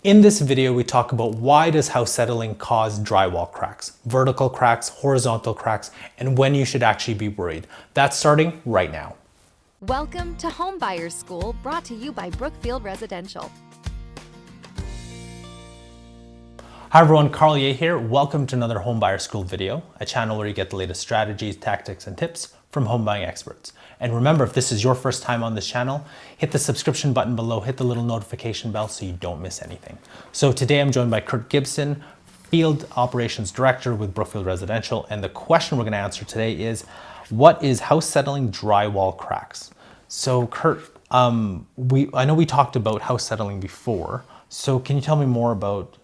In this video, we talk about why does house settling cause drywall cracks, vertical cracks, horizontal cracks, and when you should actually be worried. That's starting right now. Welcome to Home Buyers School, brought to you by Brookfield Residential. Hi everyone, Carl Ye here. Welcome to another Home Buyer School video, a channel where you get the latest strategies, tactics, and tips from home buying experts. And remember, if this is your first time on this channel, hit the subscription button below, hit the little notification bell so you don't miss anything. So today I'm joined by Kurt Gibson, Field Operations Director with Brookfield Residential. And the question we're going to answer today is, what is house settling drywall cracks? So Kurt, I know we talked about house settling before. So can you tell me more about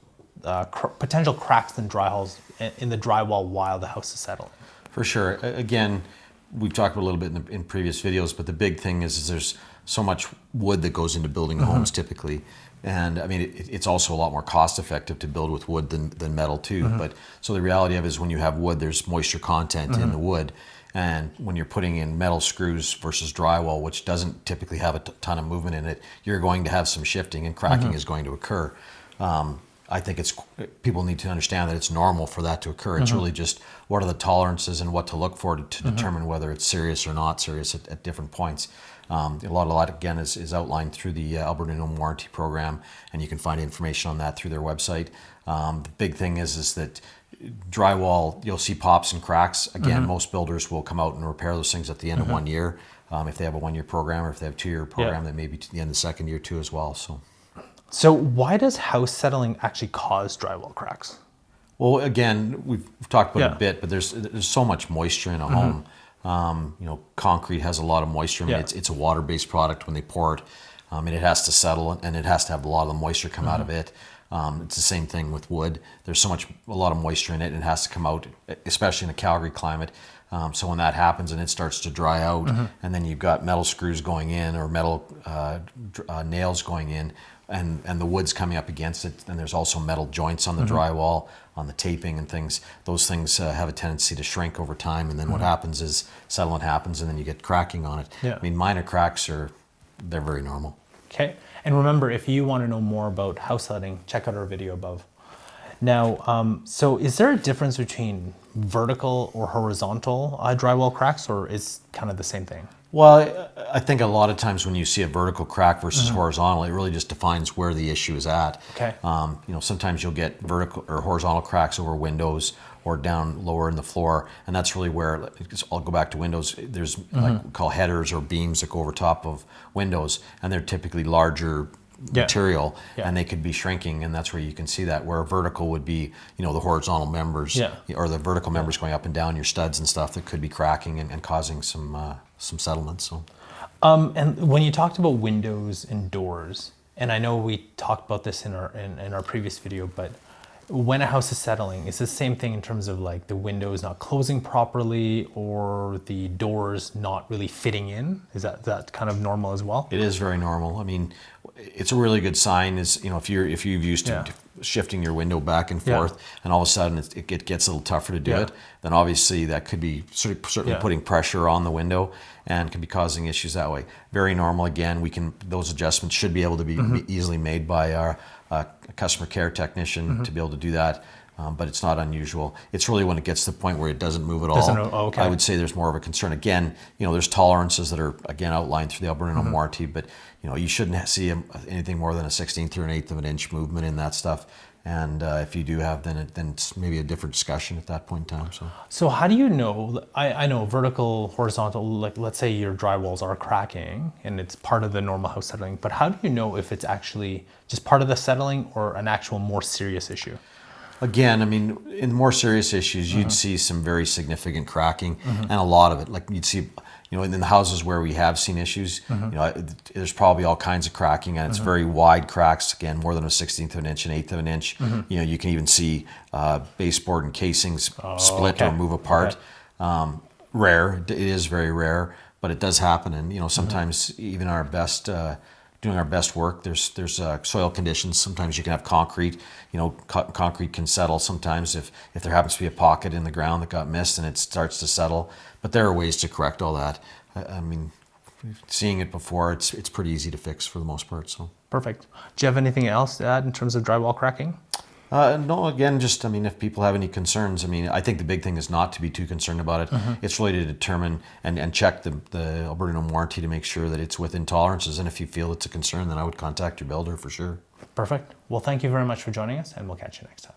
potential cracks in the drywall while the house is settling? For sure. Again, we've talked about a little bit in previous videos, but the big thing is there's so much wood that goes into building homes typically. And I mean, it's also a lot more cost effective to build with wood than metal too. But so the reality of it is when you have wood, there's moisture content in the wood. And when you're putting in metal screws versus drywall, which doesn't typically have a ton of movement in it, you're going to have some shifting and cracking is going to occur. I think people need to understand that it's normal for that to occur. It's really just what are the tolerances and what to look for to determine whether it's serious or not serious at different points. A lot again is outlined through the Alberta Minimum Warranty Program, and you can find information on that through their website. The big thing is that drywall, you'll see pops and cracks. Again, most builders will come out and repair those things at the end of 1 year. If they have a 1 year program, or if they have a 2 year program, then maybe to the end of the second year too as well. So why does house settling actually cause drywall cracks? Well, again, we've talked about it a bit, but there's so much moisture in a home. Concrete has a lot of moisture. I mean, it's a water-based product when they pour it, and it has to settle, and it has to have a lot of the moisture come out of it. It's the same thing with wood. There's a lot of moisture in it, and it has to come out, especially in a Calgary climate. So when that happens and it starts to dry out, and then you've got metal screws going in or metal nails going in, and the wood's coming up against it, and there's also metal joints on the drywall, on the taping and things. Those things have a tendency to shrink over time, and then what happens is settlement happens, and then you get cracking on it. I mean, minor cracks they're very normal. Okay, and remember, if you want to know more about house settling, check out our video above. Now, so is there a difference between vertical or horizontal drywall cracks, or is kind of the same thing? Well, I think a lot of times when you see a vertical crack versus horizontal, it really just defines where the issue is at. Okay. Sometimes you'll get vertical or horizontal cracks over windows or down lower in the floor, and that's really where, I'll go back to windows, there's like we call headers or beams that go over top of windows, and they're typically larger material, and they could be shrinking, and that's where you can see that, where a vertical would be, the horizontal members or the vertical members going up and down, your studs and stuff that could be cracking and causing some settlements. And when you talked about windows and doors, and I know we talked about this in our previous video, but when a house is settling, is the same thing in terms of like the windows not closing properly or the doors not really fitting in? Is that kind of normal as well? It is very normal. I mean, it's a really good sign is, if you've used to shifting your window back and forth, and all of a sudden it gets a little tougher to do it, then obviously that could be certainly putting pressure on the window and can be causing issues that way. Very normal. Again, those adjustments should be able to be easily made by our customer care technician to be able to do that. But it's not unusual. It's really when it gets to the point where it doesn't move at all. I would say there's more of a concern. Again, there's tolerances that are again outlined through the Alberta Minimum Warranty, but you shouldn't see anything more than a 1/16 or an 1/8 of an inch movement in that stuff. And if you do have, then it's maybe a different discussion at that point in time. So how do you know? I know vertical, horizontal. Like let's say your drywalls are cracking, and it's part of the normal house settling. But how do you know if it's actually just part of the settling or an actual more serious issue? Again, I mean, in more serious issues, you'd see some very significant cracking, and a lot of it. Like you'd see, in the houses where we have seen issues, there's probably all kinds of cracking, and it's very wide cracks. Again, more than a 1/16 of an inch, an 1/8 of an inch. You can even see baseboard and casings split or move apart. Rare. It is very rare, but it does happen, and sometimes even our best. Doing our best work, there's soil conditions. Sometimes you can have concrete. Concrete can settle sometimes if there happens to be a pocket in the ground that got missed and it starts to settle. But there are ways to correct all that. I mean, seeing it before, it's pretty easy to fix for the most part. So Perfect. Do you have anything else to add in terms of drywall cracking? no, again, just, I mean, if people have any concerns, I mean, I think the big thing is not to be too concerned about it. It's really to determine and check the Alberta Home warranty to make sure that it's within tolerances. And if you feel it's a concern, then I would contact your builder for sure. Perfect. Well, thank you very much for joining us, and we'll catch you next time.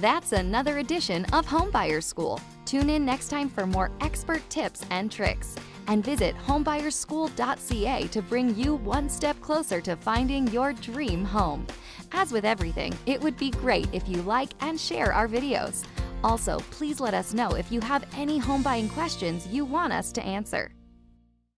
That's another edition of Homebuyer School. Tune in next time for more expert tips and tricks. And visit homebuyersschool.ca to bring you one step closer to finding your dream home. As with everything, it would be great if you like and share our videos. Also, please let us know if you have any home buying questions you want us to answer.